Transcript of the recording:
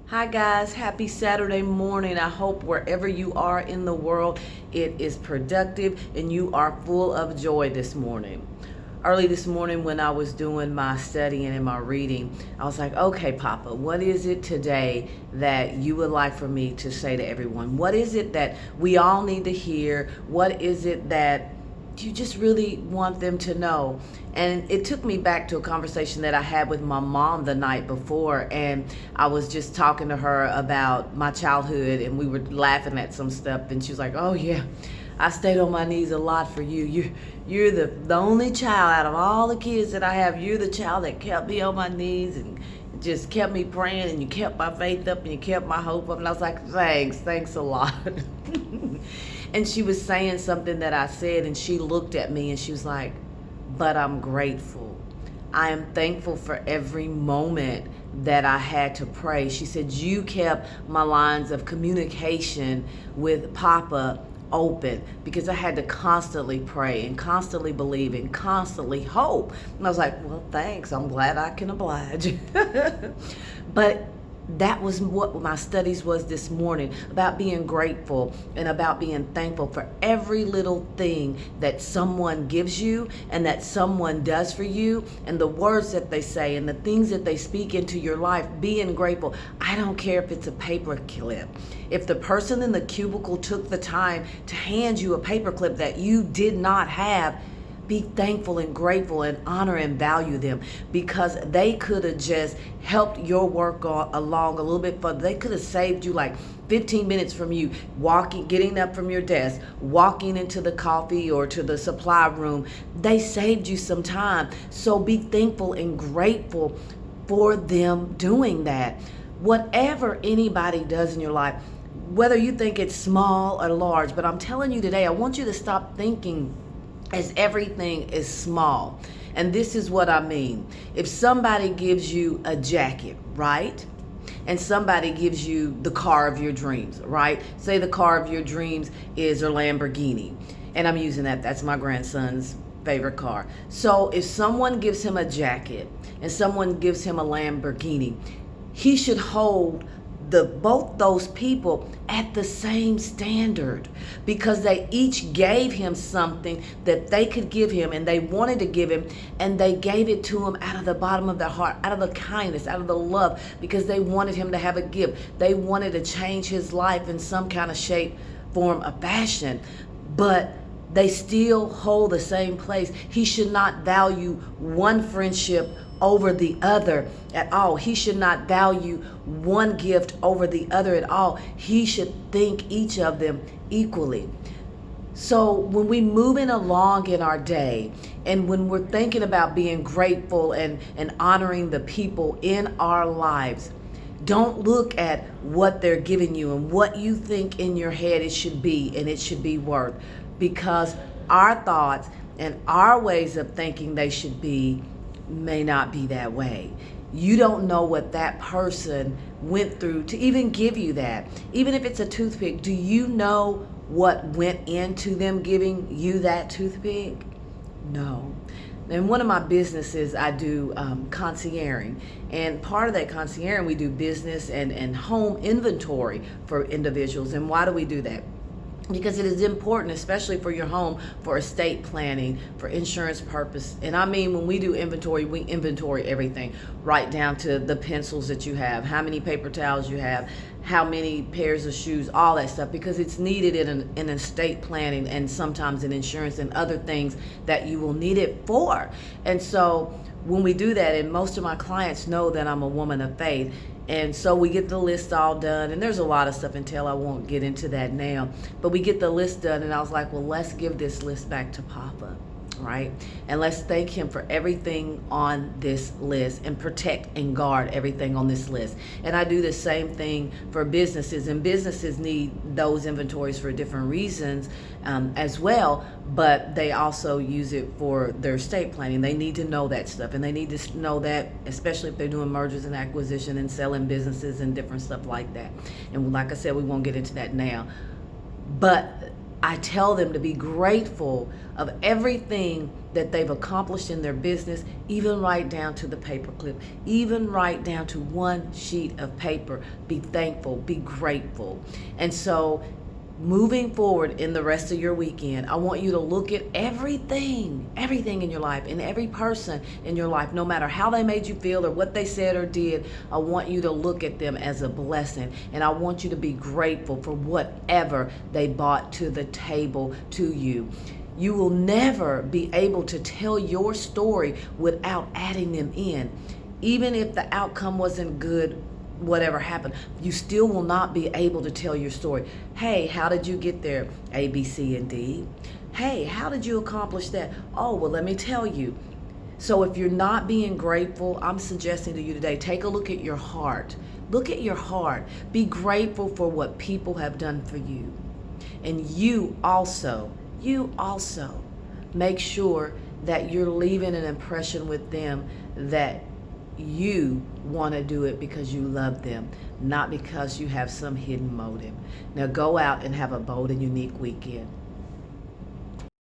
Hi guys, happy Saturday morning. I hope wherever you are in the world, it is productive and you are full of joy this morning. Early this morning when I was doing my studying and my reading, I was like, okay, Papa, what is it today that you would like for me to say to everyone? What is it that we all need to hear? What is it that you just really want them to know? And it took me back to a conversation that I had with my mom the night before, and I was just talking to her about my childhood, and we were laughing at some stuff, and she was like, oh yeah, I stayed on my knees a lot for you. You're the only child out of all the kids that I have. You're the child that kept me on my knees and just kept me praying, and you kept my faith up and you kept my hope up. And I was like, thanks a lot. And she was saying something that I said, and she looked at me and she was like, but I'm grateful. I am thankful for every moment that I had to pray. She said, you kept my lines of communication with Papa open because I had to constantly pray and constantly believe and constantly hope. And I was like, well, thanks. I'm glad I can oblige. But that was what my studies was this morning, about being grateful and about being thankful for every little thing that someone gives you and that someone does for you, and the words that they say and the things that they speak into your life. Being grateful. I don't care if it's a paper clip. If the person in the cubicle took the time to hand you a paper clip that you did not have, be thankful and grateful and honor and value them, because they could have just helped your work along a little bit further. They could have saved you like 15 minutes from you getting up from your desk, walking into the coffee or to the supply room. They saved you some time. So be thankful and grateful for them doing that. Whatever anybody does in your life, whether you think it's small or large, but I'm telling you today, I want you to stop thinking as everything is small. And this is what I mean. If somebody gives you a jacket, right? And somebody gives you the car of your dreams, right? Say the car of your dreams is a Lamborghini. And I'm using that's my grandson's favorite car. So if someone gives him a jacket and someone gives him a Lamborghini, he should hold both those people at the same standard, because they each gave him something that they could give him and they wanted to give him, and they gave it to him out of the bottom of their heart, out of the kindness, out of the love, because they wanted him to have a gift. They wanted to change his life in some kind of shape, form, or fashion. But they still hold the same place. He should not value one friendship over the other at all. He should not value one gift over the other at all. He should think each of them equally. So when we moving along in our day, and when we're thinking about being grateful and honoring the people in our lives, don't look at what they're giving you and what you think in your head it should be and it should be worth, because our thoughts and our ways of thinking they should be may not be that way. You don't know what that person went through to even give you that. Even if it's a toothpick, do you know what went into them giving you that toothpick? No. In one of my businesses, I do concierging, and part of that concierging, we do business and home inventory for individuals. And why do we do that? Because it is important, especially for your home, for estate planning, for insurance purpose. And I mean, when we do inventory, we inventory everything, right down to the pencils that you have, how many paper towels you have, how many pairs of shoes, all that stuff, because it's needed in estate planning and sometimes in insurance and other things that you will need it for. And so when we do that, and most of my clients know that I'm a woman of faith, and so we get the list all done, and there's a lot of stuff until I won't get into that now, but we get the list done, and I was like, well, let's give this list back to Papa, right? And let's thank him for everything on this list and protect and guard everything on this list. And I do the same thing for businesses, and businesses need those inventories for different reasons as well, but they also use it for their estate planning. They need to know that stuff, and they need to know that, especially if they're doing mergers and acquisition and selling businesses and different stuff like that. And like I said, we won't get into that now, but I tell them to be grateful of everything that they've accomplished in their business, even right down to the paperclip, even right down to one sheet of paper. Be thankful, be grateful. And so moving forward in the rest of your weekend, I want you to look at everything in your life, and every person in your life, no matter how they made you feel or what they said or did. I want you to look at them as a blessing, and I want you to be grateful for whatever they brought to the table to you. You will never be able to tell your story without adding them in. Even if the outcome wasn't good, whatever happened, you still will not be able to tell your story. Hey, how did you get there? A, B, C, and D. Hey, how did you accomplish that? Oh, well, let me tell you. So if you're not being grateful, I'm suggesting to you today, take a look at your heart. Look at your heart. Be grateful for what people have done for you. And you also make sure that you're leaving an impression with them that you want to do it because you love them, not because you have some hidden motive. Now go out and have a bold and unique weekend.